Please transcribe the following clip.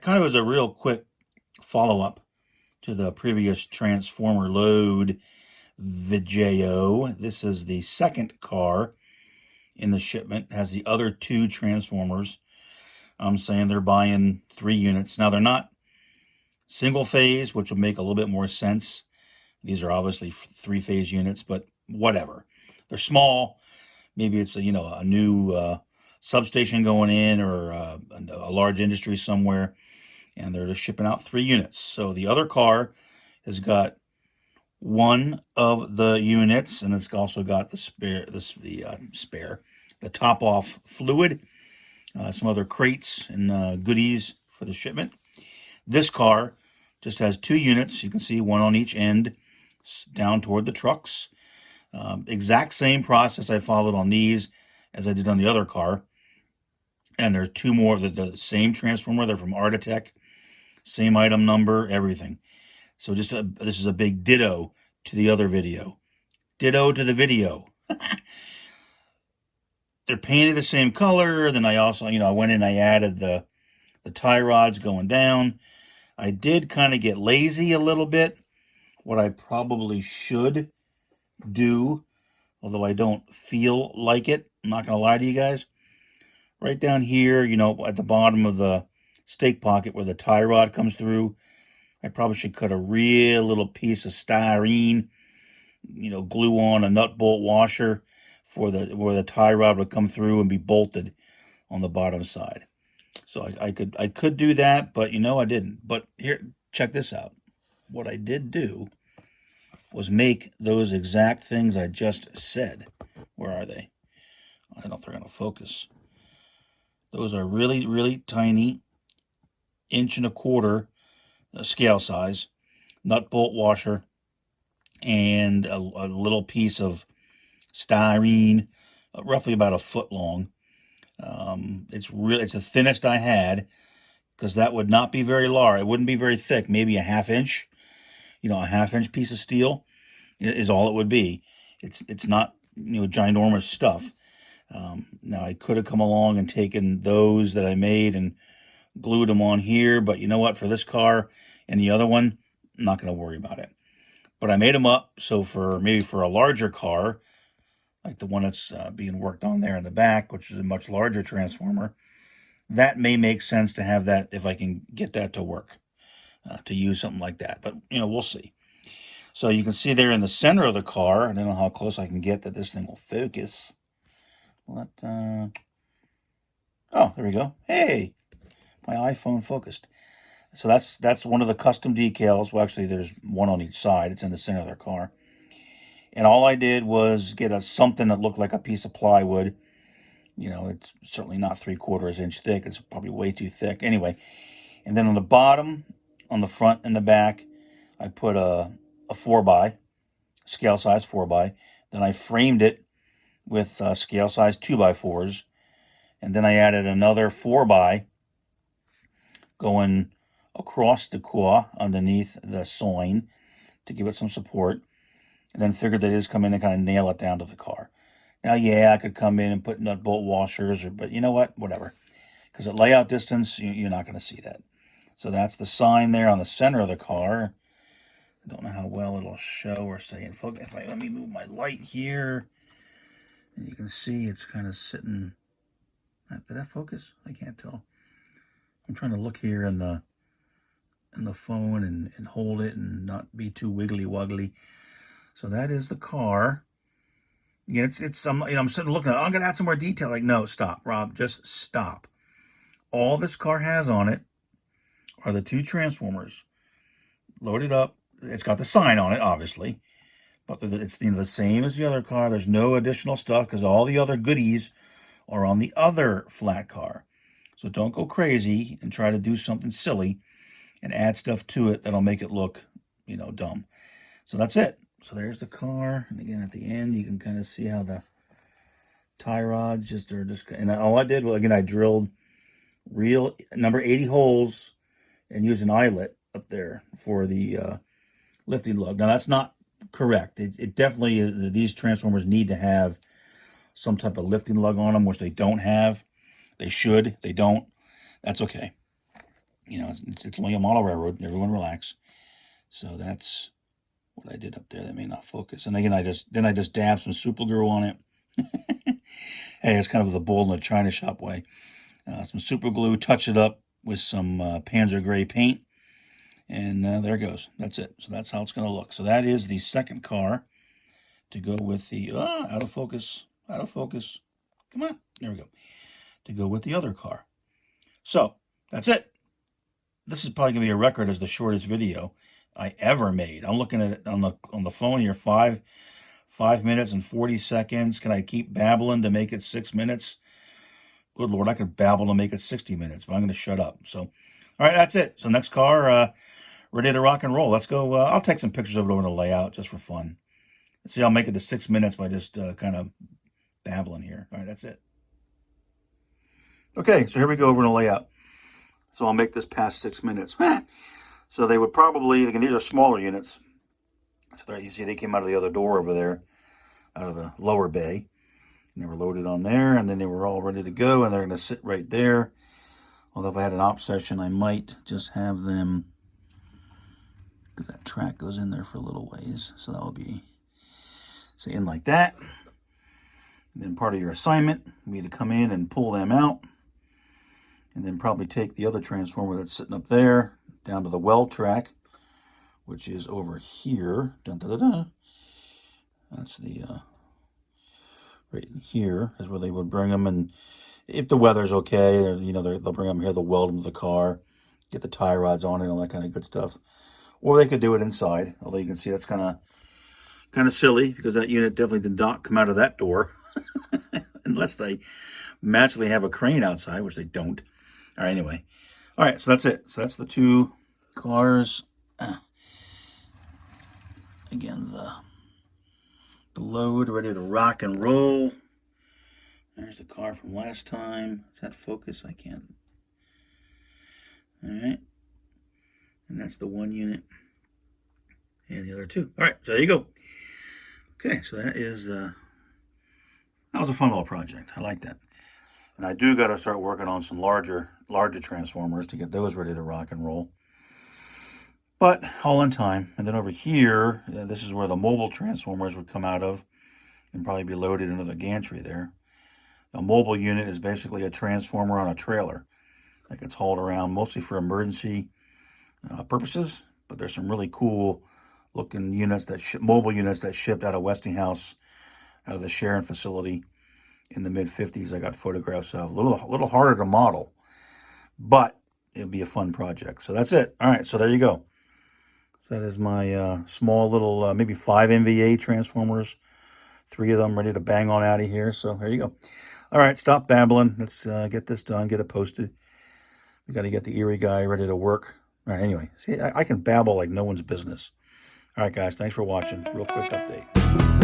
kind of as a real quick follow-up to the previous transformer load video. This is the second car in the shipment. It has the other 2 transformers. I'm saying they're buying 3 units. Now, they're not single phase, which will make a little bit more sense. These are obviously 3-phase units, but whatever. They're small. Maybe it's a new substation going in, or a large industry somewhere, and they're just shipping out 3 units. So the other car has got 1 of the units, and it's also got the top off fluid, some other crates and goodies for the shipment. This car just has 2 units. You can see 1 on each end down toward the trucks. Exact same process I followed on these as I did on the other car. And there's 2 more, the same transformer. They're from Artitech. Same item number, everything. So this is a big ditto to the other video. Ditto to the video. They're painted the same color. Then I also, I went in, I added the tie rods going down. I did kind of get lazy a little bit. What I probably should do, although I don't feel like it, I'm not going to lie to you guys. Right down here, at the bottom of the stake pocket where the tie rod comes through, I probably should cut a real little piece of styrene, glue on a nut bolt washer for where the tie rod would come through and be bolted on the bottom side. So I could do that, but I didn't. But here, check this out. What I did do was make those exact things I just said. Where are they? I don't know if they're going to focus. Those are really, really tiny, 1.25 inch scale size nut bolt washer, and a little piece of styrene, roughly about 1 foot long. It's the thinnest I had, because that would not be very large. It wouldn't be very thick. Maybe a 1/2 inch. A 1/2 inch piece of steel is all it would be. It's not ginormous stuff. Now I could have come along and taken those that I made and glued them on here, but you know what? For this car and the other one, I'm not going to worry about it. But I made them up, so maybe for a larger car, like the one that's being worked on there in the back, which is a much larger transformer, that may make sense to have that if I can get that to work, to use something like that. But, we'll see. So you can see there in the center of the car, I don't know how close I can get that this thing will focus. Oh, there we go. Hey, my iPhone focused. So that's one of the custom decals. Well, actually, there's 1 on each side. It's in the center of their car. And all I did was get something that looked like a piece of plywood. It's certainly not 3/4 inch thick. It's probably way too thick. Anyway, and then on the bottom, on the front and the back, I put a 4x, scale size 4x. Then I framed it with scale size 2x4s. And then I added another 4x going across the core underneath the sign to give it some support. And then figured that it is come in and kind of nail it down to the car. Now, yeah, I could come in and put nut bolt washers, but you know what? Whatever. Because at layout distance, you're not going to see that. So that's the sign there on the center of the car. I don't know how well it'll show or stay in focus. Let me move my light here, and you can see it's kind of sitting. Did that focus? I can't tell. I'm trying to look here in the phone and hold it and not be too wiggly woggly. So that is the car. Again, I'm sitting looking at it. I'm going to add some more detail. Like, no, stop, Rob. Just stop. All this car has on it are the 2 transformers loaded up. It's got the sign on it, obviously, but it's the same as the other car. There's no additional stuff because all the other goodies are on the other flat car. So don't go crazy and try to do something silly and add stuff to it that'll make it look, dumb. So that's it. So there's the car, and again at the end you can kind of see how the tie rods and all I did was, again, I drilled real number 80 holes and used an eyelet up there for the lifting lug. Now that's not correct. It definitely is, these transformers need to have some type of lifting lug on them, which they don't have. They should. They don't. That's okay. You know, it's only a model railroad. Everyone relax. So that's what I did up there. That may not focus. And again, I just dabbed some super glue on it. Hey, it's kind of the bull in the china shop way. Some super glue, touch it up with some Panzer Gray paint, and there it goes. That's it. So that's how it's going to look. So that is the second car to go with the out of focus. Come on, there we go. To go with the other car. So that's it. This is probably gonna be a record as the shortest video I ever made. I'm looking at it on the phone here, 5 minutes and 40 seconds. Can I keep babbling to make it 6 minutes? Good Lord, I could babble to make it 60 minutes, but I'm gonna shut up. So, all right, that's it. So next car, ready to rock and roll. Let's go. I'll take some pictures of it over the layout just for fun. Let's see, I'll make it to 6 minutes by just kind of babbling here. All right, that's it. Okay, so here we go over the layout. So I'll make this past 6 minutes. So they would probably, these are smaller units. So there you see they came out of the other door over there, out of the lower bay. And they were loaded on there, and then they were all ready to go, and they're going to sit right there. Although if I had an op session, I might just have them, because that track goes in there for a little ways. So that will be, say, in like that. And then part of your assignment will be to come in and pull them out. And then probably take the other transformer that's sitting up there down to the well track, which is over here. Dun, dun, dun, dun. That's the, right in here is where they would bring them. And if the weather's okay, you know, they'll bring them here, they'll weld them to the car, get the tie rods on it, all that kind of good stuff. Or they could do it inside, although you can see that's kind of silly because that unit definitely did not come out of that door unless they magically have a crane outside, which they don't. All right, anyway. All right, so that's it. So that's the two cars. Again, the load ready to rock and roll. There's the car from last time. Is that focus? I can't. All right. And that's the one unit and the other two. All right, so there you go. Okay, so that is, that was a fun little project. I like that. And I do got to start working on some larger transformers to get those ready to rock and roll. But all in time. And then over here, this is where the mobile transformers would come out of and probably be loaded into the gantry there. A mobile unit is basically a transformer on a trailer that gets hauled around mostly for emergency purposes. But there's some really cool looking units mobile units that shipped out of Westinghouse, out of the Sharon facility in the mid-50s. I got photographs of. A little harder to model, but it'll be a fun project. So that's it. All right, so there you go. So that is my small little, maybe 5 MVA transformers. 3 of them ready to bang on out of here. So there you go. All right, stop babbling. Let's get this done, get it posted. We got to get the Erie guy ready to work. All right, anyway, see, I can babble like no one's business. All right, guys, thanks for watching. Real quick update.